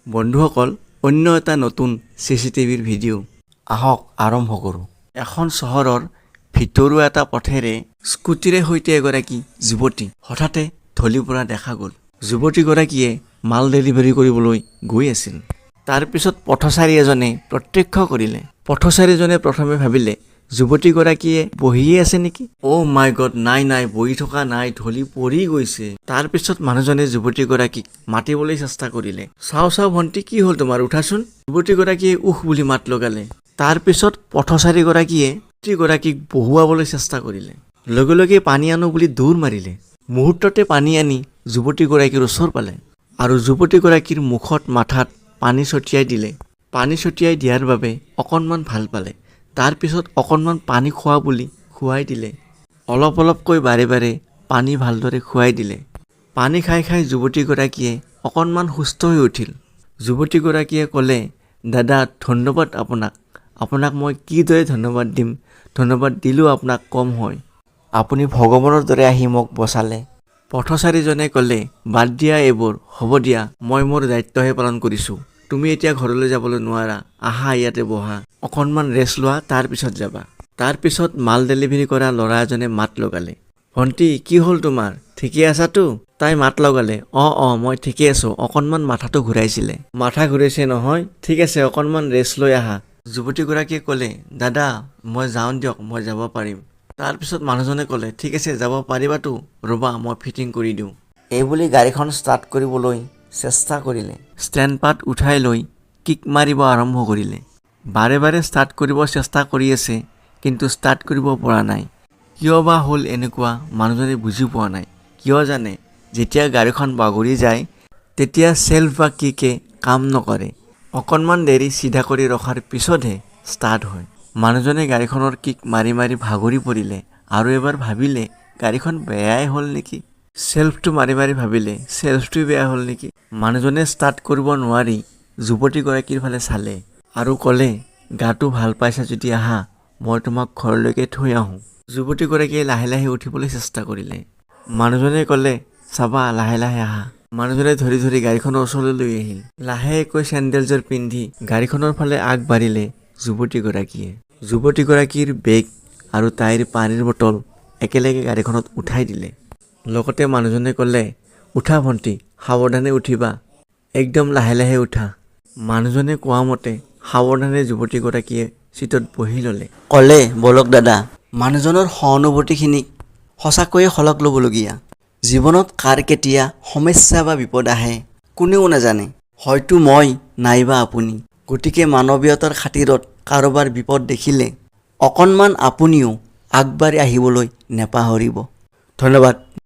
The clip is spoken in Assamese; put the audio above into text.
বন্ধুসকল, অন্য এটা নতুন চিচিটিভিৰ ভিডিঅ' আহক আৰম্ভ কৰোঁ। এখন চহৰৰ ভিতৰুৱা এটা পথেৰে স্কুটিৰে সৈতে এগৰাকী যুৱতী হঠাতে ঢলি পৰা দেখা গ'ল। যুৱতীগৰাকীয়ে মাল ডেলিভাৰী কৰিবলৈ গৈ আছিল। তাৰ পিছত পথচাৰী এজনে প্ৰত্যক্ষ কৰিলে। পথচাৰীজনে প্ৰথমে ভাবিলে যুৱতীগৰাকীয়ে বহিয়ে আছে নেকি। অ' মাই গড, নাই বহি থকা নাই, ঢলি পৰি গৈছে। তাৰ পিছত মানুহজনে যুৱতীগৰাকীক মাতিবলৈ চেষ্টা কৰিলে। চাও ভণ্টি, কি হ'ল তোমাৰ, উঠাচোন। যুৱতীগৰাকীয়ে উখ বুলি মাত লগালে। তাৰ পিছত পথচাৰীগৰাকীয়ে যুৱতীগৰাকীক বহুৱাবলৈ চেষ্টা কৰিলে। লগে লগে পানী আনো বুলি দৌৰ মাৰিলে। মুহূৰ্ততে পানী আনি যুৱতীগৰাকীৰ ওচৰ পালে আৰু যুৱতীগৰাকীৰ মুখত মাথাত পানী ছটিয়াই দিলে। পানী ছটিয়াই দিয়াৰ বাবে অকণমান ভাল পালে। তাৰ পিছত অকণমান পানী খোৱা বুলি খুৱাই দিলে। অলপকৈ বাৰে পানী ভালদৰে খুৱাই দিলে। পানী খাই যুৱতীগৰাকীয়ে অকণমান সুস্থ হৈ উঠিল। যুৱতীগৰাকীয়ে ক'লে, দাদা ধন্যবাদ আপোনাক মই কিদৰে ধন্যবাদ দিম, ধন্যবাদ দিলেও আপোনাক কম হয়। আপুনি ভগৱানৰ দৰে আহি মোক বচালে। পথচাৰীজনে ক'লে, বাদ দিয়া এইবোৰ, হ'ব দিয়া, মই মোৰ দায়িত্বহে পালন কৰিছোঁ। তুমি এতিয়া ঘৰলৈ যাবলৈ নোৱাৰা, আহা ইয়াতে বহা, অকণমান ৰেষ্ট লোৱা, তাৰ পিছত যাবা। তাৰ পিছত মাল ডেলিভাৰী কৰা ল'ৰা এজনে মাত লগালে, ভণ্টি কি হ'ল তোমাৰ, ঠিকে আছাতো? তাই মাত লগালে, অঁ মই ঠিকে আছোঁ, অকণমান মাথাটো ঘূৰাইছিলে। মাথা ঘূৰাইছে নহয়, ঠিক আছে, অকণমান ৰেষ্ট লৈ আহা। যুৱতীগৰাকীয়ে ক'লে, দাদা মই যাওঁ দিয়ক, মই যাব পাৰিম। তাৰ পিছত মানুহজনে ক'লে, ঠিক আছে যাব পাৰিবাতো, ৰ'বা মই ফিটিং কৰি দিওঁ। এইবুলি গাড়ীখন ষ্টাৰ্ট কৰিবলৈ চেষ্টা কৰিলে। ষ্টেণ্ড পাত উঠাই লৈ কিক মাৰিব আৰম্ভ কৰিলে। বাৰে ষ্টাৰ্ট কৰিব চেষ্টা কৰি আছে, কিন্তু ষ্টাৰ্ট কৰিব পৰা নাই। কিয় বা হ'ল এনেকুৱা, মানুহজনে বুজি পোৱা নাই। কিয় জানে, যেতিয়া গাড়ীখন বাগৰি যায় তেতিয়া চেল্ফ বা কিকে কাম নকৰে। অকণমান দেৰি চিধা কৰি ৰখাৰ পিছতহে ষ্টাৰ্ট হয়। মানুহজনে গাড়ীখনৰ কিক মাৰি ভাগৰি পৰিলে আৰু এবাৰ ভাবিলে গাড়ীখন বেয়াই হ'ল নেকি। চেল্ফটো মাৰি ভাবিলে চেল্ফটোৱে বেয়া হ'ল নেকি। মানুহজনে ষ্টাৰ্ট কৰিব নোৱাৰি যুৱতীগৰাকীৰ ফালে চালে আৰু ক'লে, গাটো ভাল পাইছা যদি আহা, মই তোমাক ঘৰলৈকে থৈ আহোঁ। যুৱতীগৰাকীয়ে লাহে উঠিবলৈ চেষ্টা কৰিলে। মানুহজনে ক'লে, চাবা লাহে আহা। মানুহজনে ধৰি গাড়ীখনৰ ওচৰলৈ লৈ আহিল। লাহেকৈ চেণ্ডেলযোৰ পিন্ধি গাড়ীখনৰ ফালে আগবাঢ়িলে যুৱতীগৰাকীয়ে। যুৱতীগৰাকীৰ বেগ আৰু তাইৰ পানীৰ বটল একেলগে গাড়ীখনত উঠাই দিলে। লগতে মানুহজনে ক'লে, উঠা ভণ্টি, সাৱধানে উঠিবা, একদম লাহে উঠা। মানুহজনে কোৱা মতে সাৱধানে যুৱতীগৰাকীয়ে চিটত বহি ল'লে। ক'লে, বলক দাদা। মানুহজনৰ সহানুভূতিখিনিক সঁচাকৈয়ে শলাগ ল'বলগীয়া। জীৱনত কাৰ কেতিয়া সমস্যা বা বিপদ আহে কোনেও নাজানে, হয়তো মই নাইবা আপুনি। গতিকে মানৱীয়তাৰ খাতিৰত কাৰোবাৰ বিপদ দেখিলে অকণমান আপুনিও আগবাঢ়ি আহিবলৈ নেপাহৰিব। ধন্যবাদ।